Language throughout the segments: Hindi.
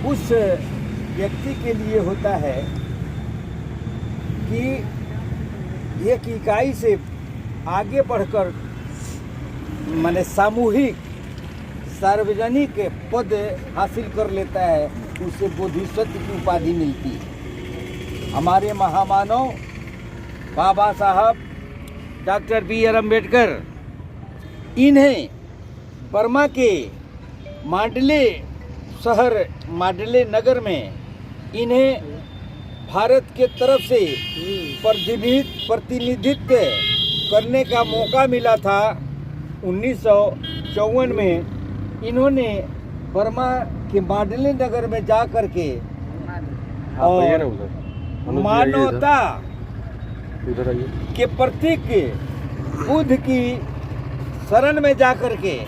उस व्यक्ति के लिए होता है कि एक इकाई से आगे बढ़कर माने सामूहिक सार्वजनिक पद हासिल कर लेता है, उसे बोधिसत्व की उपाधि मिलती है। हमारे महामानव बाबा साहब डॉक्टर बी.आर. अम्बेडकर, इन्हें बर्मा के मांडले शहर, मांडले नगर में इन्हें भारत के तरफ से प्रतिनिधित्व करने का मौका मिला था। 1954 में इन्होंने बर्मा के मांडले नगर में जा कर के और मानवता के प्रतीक बुद्ध की शरण में जा कर के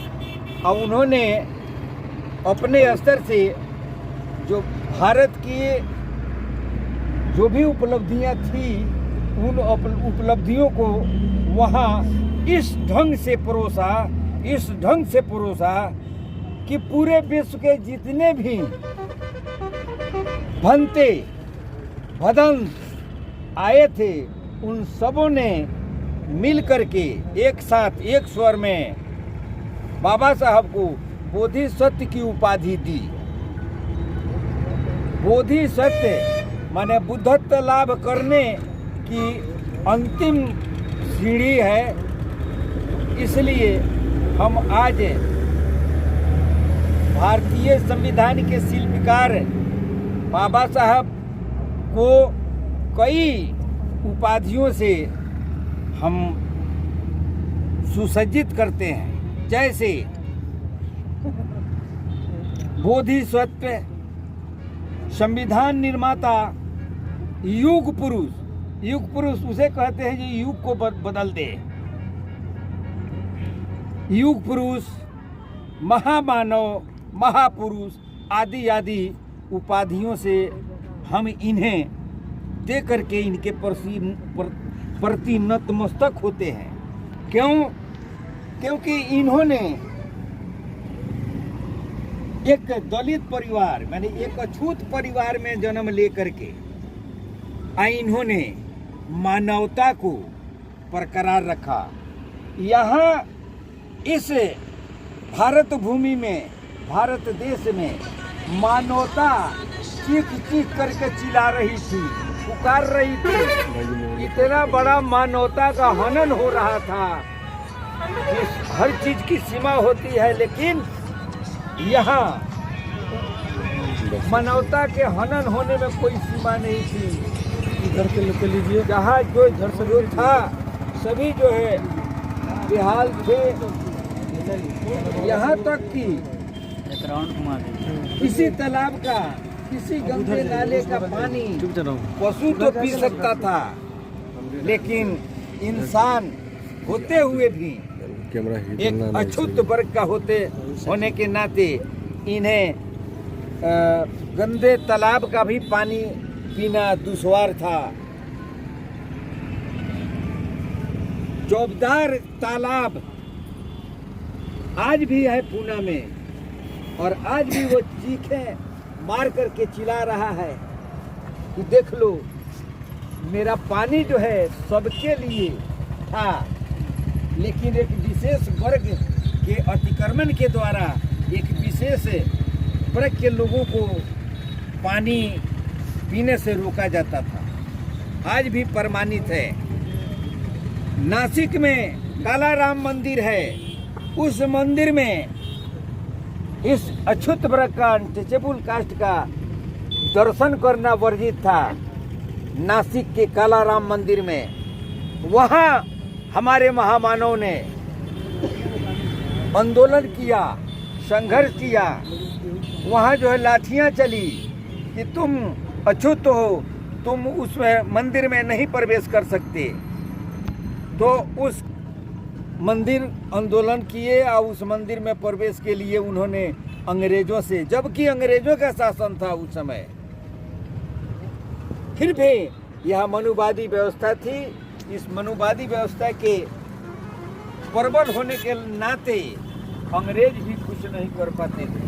और उन्होंने अपने स्तर से जो भारत की जो भी उपलब्धियां थी, उन उपलब्धियों को वहाँ इस ढंग से परोसा कि पूरे विश्व के जितने भी भंते भदंत आए थे, उन सबों ने मिल करके एक साथ एक स्वर में बाबा साहब को बोधिसत्व की उपाधि दी। बोधिसत्व माने बुद्धत्व लाभ करने की अंतिम सीढ़ी है। इसलिए हम आज भारतीय संविधान के शिल्पकार बाबा साहब को कई उपाधियों से हम सुसज्जित करते हैं, जैसे बोधिसत्व, संविधान निर्माता, युग पुरुष उसे कहते हैं जो युग को बदल दे। युग पुरुष, महामानव, महापुरुष आदि आदि उपाधियों से हम इन्हें दे करके इनके प्रति नतमस्तक होते हैं। क्यों? क्योंकि इन्होंने एक दलित परिवार माने एक अछूत परिवार में जन्म लेकर के इन्होंने मानवता को बरकरार रखा। यहाँ इस भारत भूमि में, भारत देश में मानवता चीख करके चिल्ला रही थी, पुकार रही थी। इतना बड़ा मानवता का हनन हो रहा था कि हर चीज की सीमा होती है, लेकिन यहाँ मानवता के हनन होने में कोई सीमा नहीं थी। इधर के लोग लीजिए, जहाँ जो जो था सभी जो है बेहाल थे। यहाँ तक कि किसी तालाब का, किसी गंदे नाले का पानी पशु तो पी सकता था, लेकिन इंसान होते हुए भी एक अछूत वर्ग का होने के नाते इन्हें गंदे तालाब का भी पानी पीना दुश्वार था। चौबदार तालाब आज भी है पूना में, और आज भी वो चीखें मार करके चिल्ला रहा है कि देख लो, मेरा पानी जो है सबके लिए था, लेकिन एक विशेष वर्ग के अतिक्रमण के द्वारा एक विशेष वर्ग के लोगों को पानी पीने से रोका जाता था। आज भी प्रमाणित है। नासिक में कालाराम मंदिर है, उस मंदिर में इस अछूत वर्ग का, अनटचेबल कास्ट का दर्शन करना वर्जित था। नासिक के कालाराम मंदिर में वहाँ हमारे महामानव ने आंदोलन किया, संघर्ष किया। वहाँ जो है लाठियाँ चली कि तुम अछूत हो, तुम उस मंदिर में नहीं प्रवेश कर सकते। तो उस मंदिर आंदोलन किए और उस मंदिर में प्रवेश के लिए उन्होंने अंग्रेजों से, जबकि अंग्रेजों का शासन था उस समय, फिर भी यह मनुवादी व्यवस्था थी। इस मनुवादी व्यवस्था के प्रबल होने के नाते अंग्रेज भी कुछ नहीं कर पाते थे।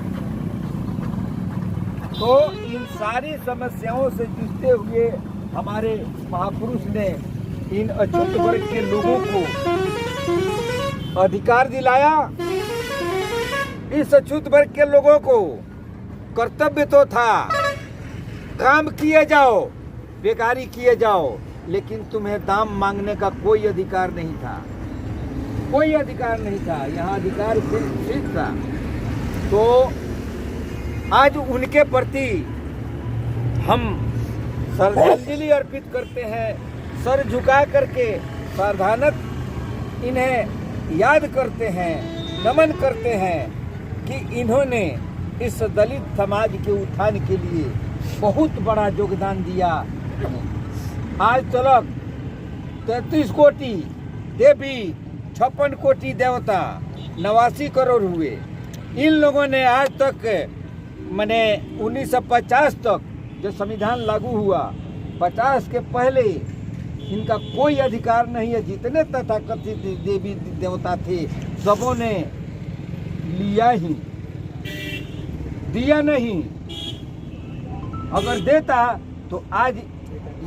तो इन सारी समस्याओं से जूझते हुए हमारे महापुरुष ने इन अछूत वर्ग के लोगों को अधिकार दिलाया। इस अछूत वर्ग के लोगों को कर्तव्य तो था, काम किए जाओ, बेकारी किए जाओ, लेकिन तुम्हें दाम मांगने का कोई अधिकार नहीं था, कोई अधिकार नहीं था। यहाँ अधिकार सिर्फ था। तो आज उनके प्रति हम श्रद्धांजलि अर्पित करते हैं, सर झुका करके सावधानत इन्हें याद करते हैं, नमन करते हैं कि इन्होंने इस दलित समाज के उत्थान के लिए बहुत बड़ा योगदान दिया। आज तक 33 कोटि देवी, 56 कोटि देवता, 89 करोड़ हुए। इन लोगों ने आज तक मैंने 1950 तक जो संविधान लागू हुआ, 50 के पहले इनका कोई अधिकार नहीं है। जितने तथाकथित देवी देवता थे सबों ने लिया ही, दिया नहीं। अगर देता तो आज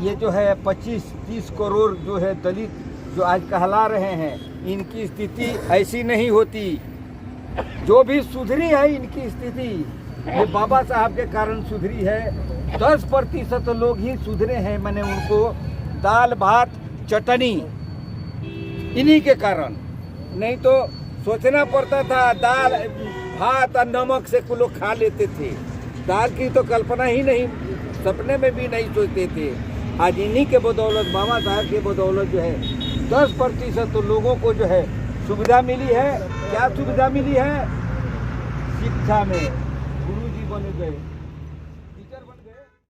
ये जो है 25-30 करोड़ जो है दलित जो आज कहला रहे हैं, इनकी स्थिति ऐसी नहीं होती। जो भी सुधरी है इनकी स्थिति, ये बाबा साहब के कारण सुधरी है। 10% लोग ही सुधरे हैं, मैंने उनको दाल भात चटनी इन्हीं के कारण। नहीं तो सोचना पड़ता था, दाल भात और नमक से कुछ लोग खा लेते थे, दाल की तो कल्पना ही नहीं, सपने में भी नहीं सोचते थे। आज इन्हीं के बदौलत, बाबा साहब के बदौलत जो है 10% तो लोगों को जो है सुविधा मिली है। क्या सुविधा मिली है? शिक्षा में गुरुजी बन गए।